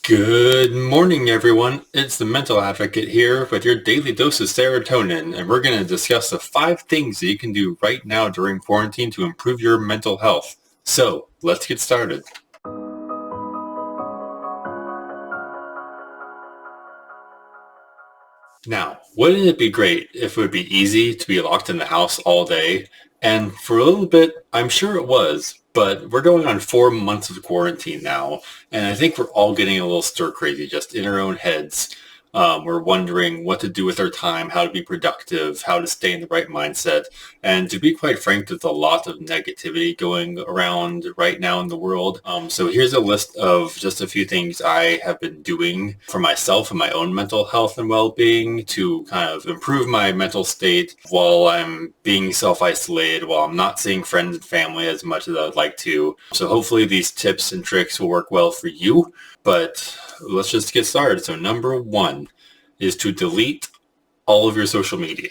Good morning, everyone. It's the Mental Advocate here with your daily dose of serotonin, and we're going to discuss the 5 things that you can do right now during quarantine to improve your mental health. So, let's get started. Now, wouldn't it be great if it would be easy to be locked in the house all day? And for a little bit, I'm sure it was, but we're going on 4 months of quarantine now, and I think we're all getting a little stir crazy just in our own heads. We're wondering what to do with our time, how to be productive, how to stay in the right mindset. And to be quite frank, there's a lot of negativity going around right now in the world. So here's a list of just a few things I have been doing for myself and my own mental health and well-being to kind of improve my mental state while I'm being self-isolated, while I'm not seeing friends and family as much as I would like to. So hopefully these tips and tricks will work well for you. But let's just get started. So number one is to delete all of your social media.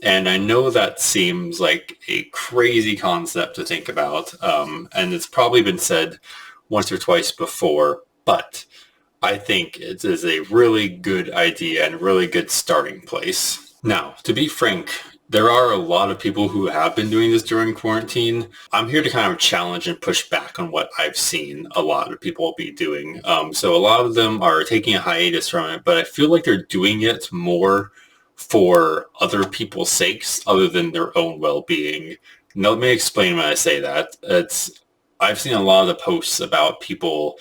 And I know that seems like a crazy concept to think about, and it's probably been said once or twice before, but I think it is a really good idea and a really good starting place. Now, to be frank, there are a lot of people who have been doing this during quarantine. I'm here to kind of challenge and push back on what I've seen a lot of people be doing. So a lot of them are taking a hiatus from it, but I feel like they're doing it more for other people's sakes other than their own well-being. Now, let me explain when I say that. I've seen a lot of the posts about people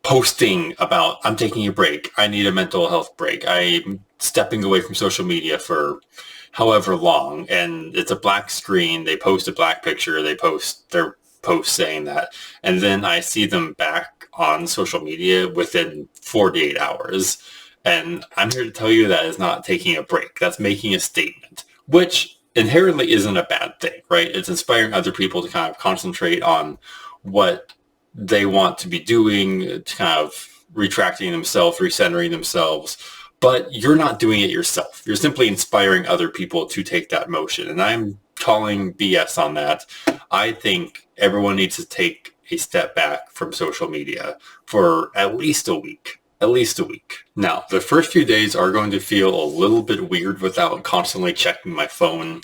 posting about, I'm taking a break. I need a mental health break. I'm stepping away from social media for however long. And it's a black screen. They post a black picture. They post their post saying that. And then I see them back on social media within 48 hours. And I'm here to tell you that is not taking a break. That's making a statement, which inherently isn't a bad thing, right? It's inspiring other people to kind of concentrate on what they want to be doing, to kind of retracting themselves, recentering themselves, but you're not doing it yourself. You're simply inspiring other people to take that motion. And I'm calling BS on that. I think everyone needs to take a step back from social media for at least a week. At least a week. Now, the first few days are going to feel a little bit weird without constantly checking my phone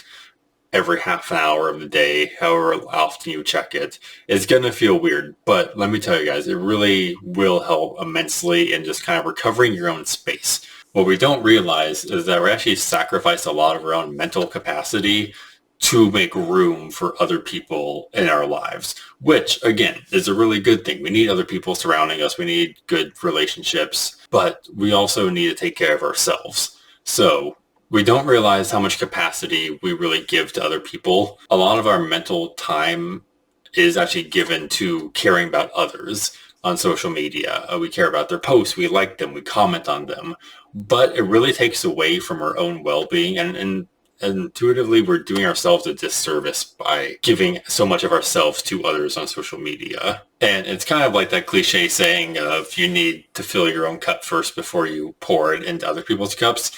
every half an hour of the day, however often you check it. It's going to feel weird, but let me tell you guys, it really will help immensely in just kind of recovering your own space. What we don't realize is that we actually sacrifice a lot of our own mental capacity to make room for other people in our lives, which again is a really good thing. We need other people surrounding us. We need good relationships, but we also need to take care of ourselves. So we don't realize how much capacity we really give to other people. A lot of our mental time is actually given to caring about others on social media. We care about their posts, we like them, we comment on them, but it really takes away from our own well-being, and intuitively we're doing ourselves a disservice by giving so much of ourselves to others on social media. And it's kind of like that cliche saying of you need to fill your own cup first before you pour it into other people's cups.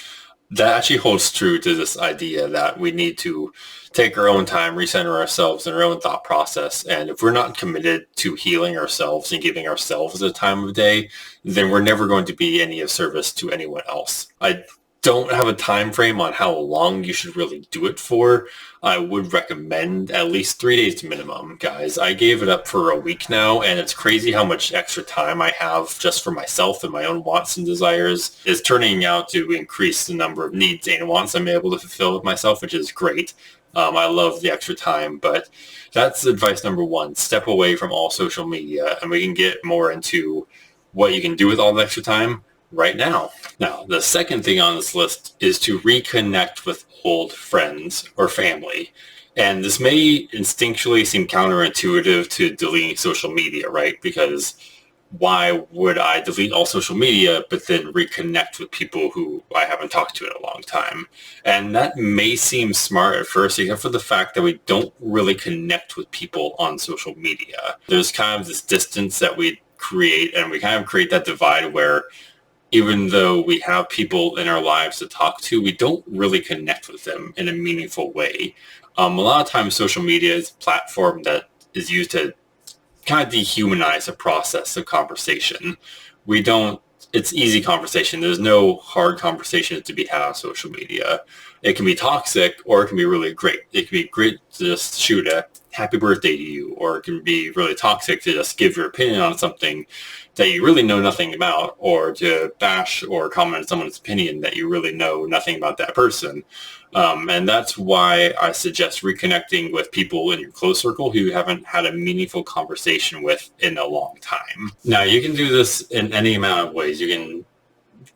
That actually holds true to this idea that we need to take our own time, recenter ourselves in our own thought process. And if we're not committed to healing ourselves and giving ourselves the time of day, then we're never going to be any of service to anyone else. I don't have a time frame on how long you should really do it for. I would recommend at least 3 days minimum, guys. I gave it up for a week now, and it's crazy how much extra time I have just for myself and my own wants and desires is turning out to increase the number of needs and wants I'm able to fulfill with myself, which is great. I love the extra time, but that's advice number one. Step away from all social media, and we can get more into what you can do with all the extra time right now. Now, the second thing on this list is to reconnect with old friends or family. And this may instinctually seem counterintuitive to deleting social media, right? Because why would I delete all social media but then reconnect with people who I haven't talked to in a long time? And that may seem smart at first, except for the fact that we don't really connect with people on social media. There's kind of this distance that we create, and we kind of create that divide where even though we have people in our lives to talk to, we don't really connect with them in a meaningful way. A lot of times social media is a platform that is used to kind of dehumanize the process of conversation, we don't, it's easy conversation. There's no hard conversations to be had on social media. It can be toxic or it can be really great. It can be great to just shoot a happy birthday to you, or it can be really toxic to just give your opinion on something that you really know nothing about, or to bash or comment on someone's opinion that you really know nothing about that person. And that's why I suggest reconnecting with people in your close circle who you haven't had a meaningful conversation with in a long time. Now, you can do this in any amount of ways. You can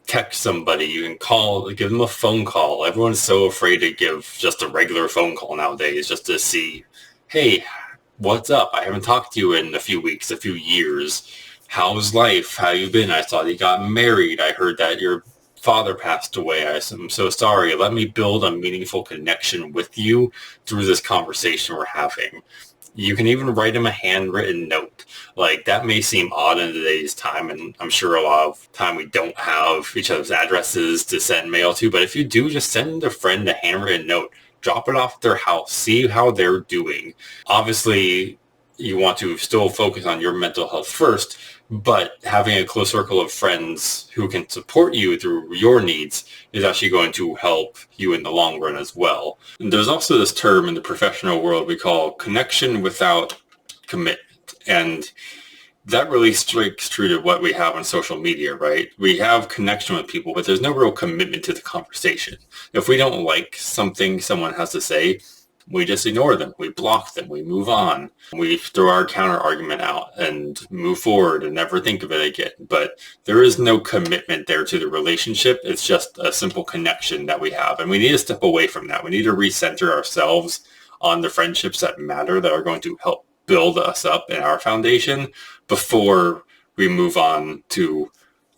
text somebody, you can call, give them a phone call. Everyone's so afraid to give just a regular phone call nowadays just to see, hey, what's up? I haven't talked to you in a few weeks, a few years. How's life? How you been? I saw that you got married. I heard that your father passed away. I'm so sorry. Let me build a meaningful connection with you through this conversation we're having. You can even write him a handwritten note. Like, that may seem odd in today's time, and I'm sure a lot of time we don't have each other's addresses to send mail to, but if you do, just send a friend a handwritten note. Drop it off at their house. See how they're doing. Obviously, you want to still focus on your mental health first, but having a close circle of friends who can support you through your needs is actually going to help you in the long run as well. And there's also this term in the professional world we call connection without commitment. And that really strikes true to what we have on social media, right? We have connection with people, but there's no real commitment to the conversation. If we don't like something someone has to say, we just ignore them. We block them. We move on. We throw our counter argument out and move forward and never think of it again. But there is no commitment there to the relationship. It's just a simple connection that we have. And we need to step away from that. We need to recenter ourselves on the friendships that matter, that are going to help build us up in our foundation before we move on to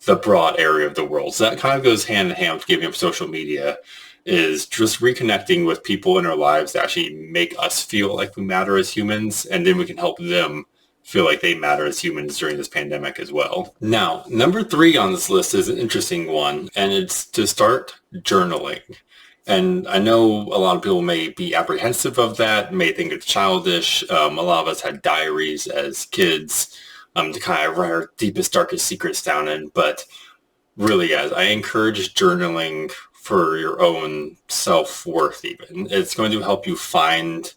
the broad area of the world. So that kind of goes hand in hand with giving up social media, is just reconnecting with people in our lives that actually make us feel like we matter as humans, and then we can help them feel like they matter as humans during this pandemic as well. Now, number 3 on this list is an interesting one, and it's to start journaling. And I know a lot of people may be apprehensive of that, may think it's childish. A lot of us had diaries as kids to kind of write our deepest, darkest secrets down in. But really, guys, I encourage journaling for your own self-worth even. It's going to help you find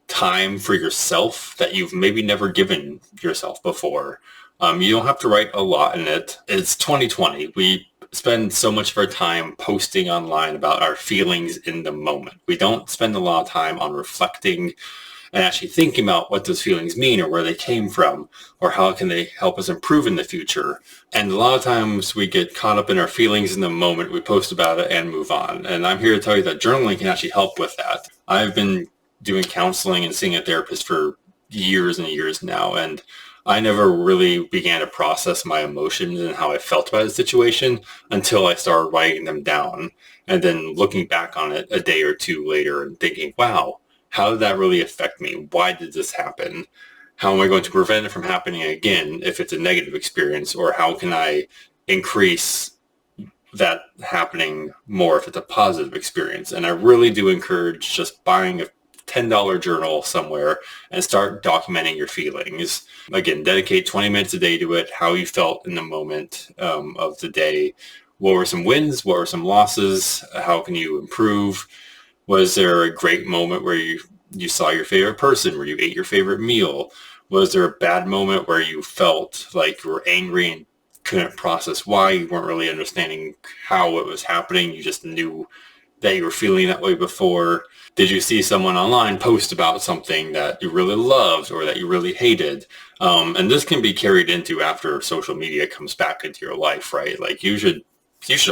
time for yourself that you've maybe never given yourself before. You don't have to write a lot in it. It's 2020. We spend so much of our time posting online about our feelings in the moment. We don't spend a lot of time on reflecting and actually thinking about what those feelings mean, or where they came from, or how can they help us improve in the future. And a lot of times we get caught up in our feelings in the moment, we post about it and move on. And I'm here to tell you that journaling can actually help with that. I've been doing counseling and seeing a therapist for years and years now, and I never really began to process my emotions and how I felt about the situation until I started writing them down, and then looking back on it a day or two later and thinking, wow, how did that really affect me? Why did this happen? How am I going to prevent it from happening again if it's a negative experience? Or how can I increase that happening more if it's a positive experience? And I really do encourage just buying a $10 journal somewhere and start documenting your feelings. Again, dedicate 20 minutes a day to it, how you felt in the moment of the day. What were some wins? What were some losses? How can you improve? Was there a great moment where you saw your favorite person, where you ate your favorite meal? Was there a bad moment where you felt like you were angry and couldn't process why? You weren't really understanding how it was happening. You just knew that you were feeling that way before. Did you see someone online post about something that you really loved or that you really hated? And this can be carried into after social media comes back into your life, right? Like you should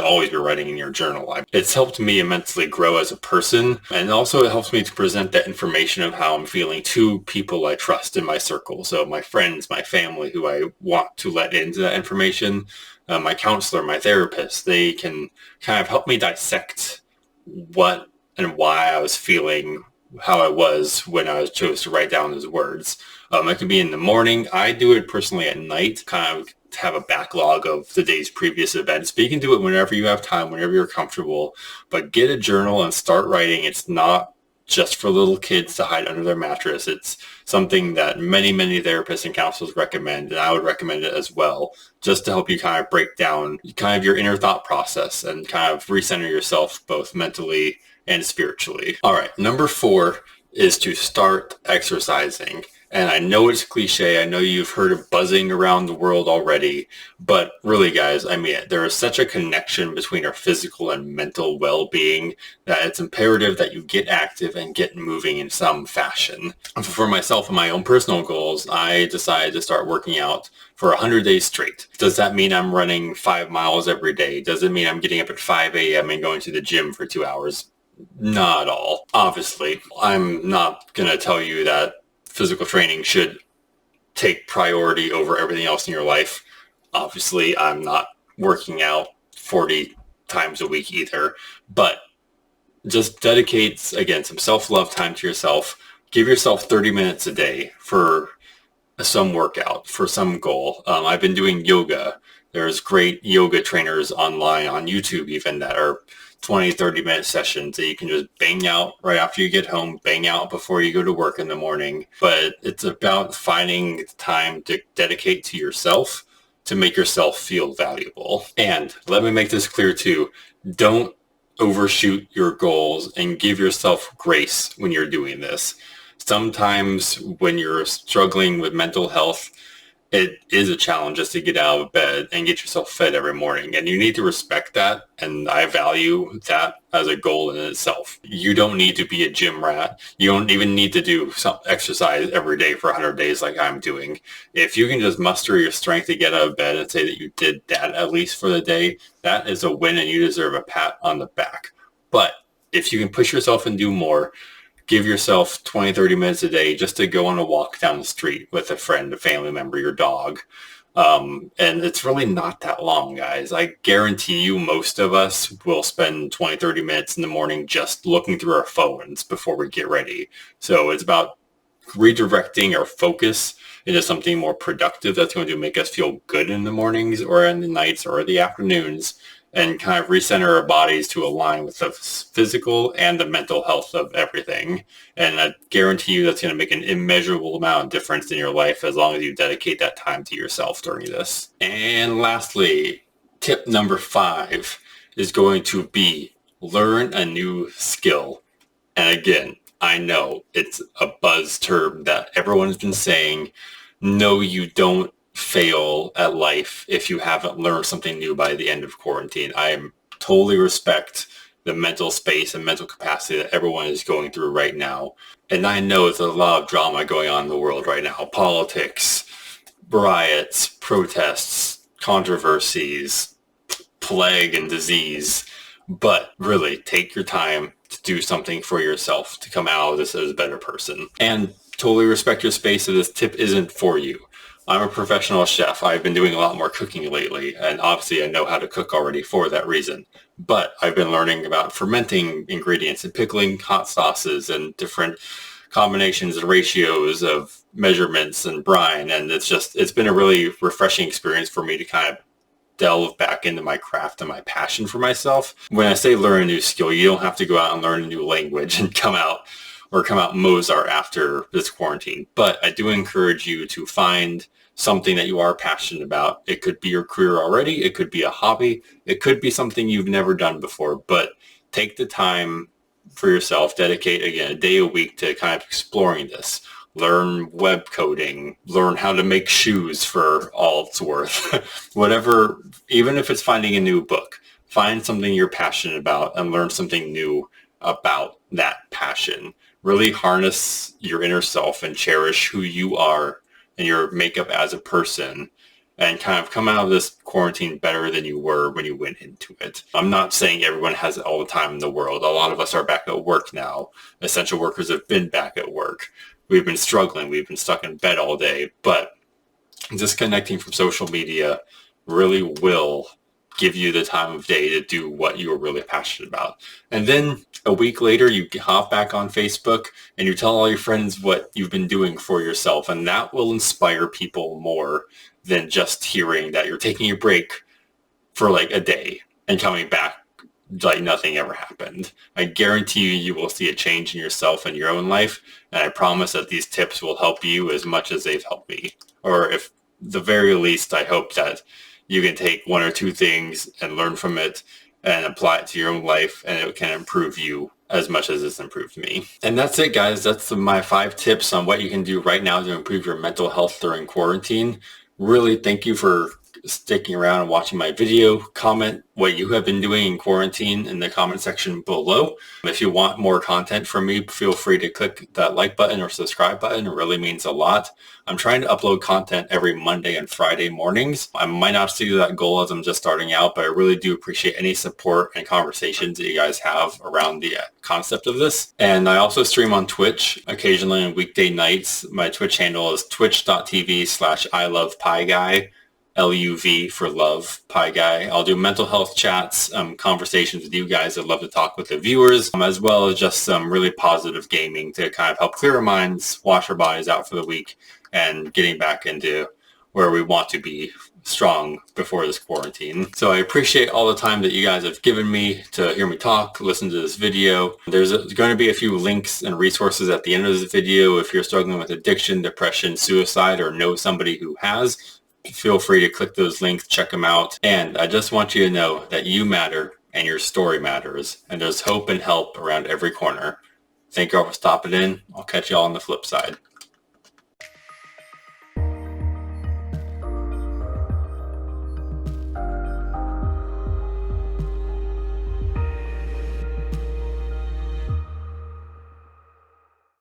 always be writing in your journal. It's helped me immensely grow as a person, and also it helps me to present that information of how I'm feeling to people I trust in my circle. So my friends, my family, who I want to let into that information, my counselor, my therapist, they can kind of help me dissect what and why I was feeling how I was when I chose to write down those words. It can be in the morning. I do it personally at night, kind of have a backlog of the day's previous events, but you can do it whenever you have time, whenever you're comfortable. But get a journal and start writing. It's not just for little kids to hide under their mattress. It's something that many, many therapists and counselors recommend, and I would recommend it as well, just to help you kind of break down kind of your inner thought process and kind of recenter yourself both mentally and spiritually. All right, number 4 is to start exercising. And I know it's cliche. I know you've heard it buzzing around the world already. But really, guys, I mean, there is such a connection between our physical and mental well-being that it's imperative that you get active and get moving in some fashion. For myself and my own personal goals, I decided to start working out for 100 days straight. Does that mean I'm running 5 miles every day? Does it mean I'm getting up at 5 a.m. and going to the gym for 2 hours? Not at all. Obviously, I'm not going to tell you that physical training should take priority over everything else in your life. Obviously, I'm not working out 40 times a week either, but just dedicate, again, some self-love time to yourself. Give yourself 30 minutes a day for some workout, for some goal. I've been doing yoga. There's great yoga trainers online on YouTube even that are 20, 30-minute sessions that you can just bang out right after you get home, bang out before you go to work in the morning. But it's about finding time to dedicate to yourself to make yourself feel valuable. And let me make this clear too. Don't overshoot your goals and give yourself grace when you're doing this. Sometimes when you're struggling with mental health, it is a challenge just to get out of bed and get yourself fed every morning. And you need to respect that. And I value that as a goal in itself. You don't need to be a gym rat. You don't even need to do some exercise every day for 100 days like I'm doing. If you can just muster your strength to get out of bed and say that you did that at least for the day, that is a win and you deserve a pat on the back. But if you can push yourself and do more, give yourself 20, 30 minutes a day just to go on a walk down the street with a friend, a family member, your dog. And it's really not that long, guys. I guarantee you most of us will spend 20, 30 minutes in the morning just looking through our phones before we get ready. So it's about redirecting our focus into something more productive that's going to make us feel good in the mornings or in the nights or the afternoons, and kind of recenter our bodies to align with the physical and the mental health of everything. And I guarantee you that's going to make an immeasurable amount of difference in your life as long as you dedicate that time to yourself during this. And lastly, tip number 5 is going to be learn a new skill. And again, I know it's a buzz term that everyone's been saying. No, you don't fail at life if you haven't learned something new by the end of quarantine. I totally respect the mental space and mental capacity that everyone is going through right now. And I know there's a lot of drama going on in the world right now. Politics, riots, protests, controversies, plague and disease. But really, take your time to do something for yourself to come out of this as a better person. And totally respect your space if this tip isn't for you. I'm a professional chef. I've been doing a lot more cooking lately, and obviously I know how to cook already for that reason. But I've been learning about fermenting ingredients and pickling hot sauces and different combinations and ratios of measurements and brine. And it's been a really refreshing experience for me to kind of delve back into my craft and my passion for myself. When I say learn a new skill, you don't have to go out and learn a new language and come out Mozart after this quarantine. But I do encourage you to find something that you are passionate about. It could be your career already. It could be a hobby. It could be something you've never done before. But take the time for yourself. Dedicate, again, a day a week to kind of exploring this. Learn web coding. Learn how to make shoes for all it's worth. Whatever, even if it's finding a new book. Find something you're passionate about and learn something new about that passion. Really harness your inner self and cherish who you are and your makeup as a person, and kind of come out of this quarantine better than you were when you went into it. I'm not saying everyone has all the time in the world. A lot of us are back at work now. Essential workers have been back at work. We've been struggling. We've been stuck in bed all day. But disconnecting from social media really will give you the time of day to do what you are really passionate about. And then a week later, you hop back on Facebook and you tell all your friends what you've been doing for yourself. And that will inspire people more than just hearing that you're taking a break for like a day and coming back like nothing ever happened. I guarantee you will see a change in yourself and your own life, and I promise that these tips will help you as much as they've helped me. Or if the very least, I hope that you can take one or two things and learn from it and apply it to your own life, and it can improve you as much as it's improved me. And that's it, guys. That's my 5 tips on what you can do right now to improve your mental health during quarantine. Really, thank you for sticking around and watching my video. Comment what you have been doing in quarantine in the comment section below. If you want more content from me, feel free to click that like button or subscribe button. It really means a lot. I'm trying to upload content every Monday and Friday mornings. I might not see that goal as I'm just starting out, but I really do appreciate any support and conversations that you guys have around the concept of this. And I also stream on Twitch occasionally on weekday nights. My Twitch handle is twitch.tv/ilovepieguy. LUV for love, Pie Guy. I'll do mental health chats, conversations with you guys. I'd love to talk with the viewers, as well as just some really positive gaming to kind of help clear our minds, wash our bodies out for the week, and getting back into where we want to be strong before this quarantine. So I appreciate all the time that you guys have given me to hear me talk, listen to this video. There's going to be a few links and resources at the end of this video. If you're struggling with addiction, depression, suicide, or know somebody who has, feel free to click those links, check them out. And I just want you to know that you matter and your story matters. And there's hope and help around every corner. Thank you all for stopping in. I'll catch you all on the flip side.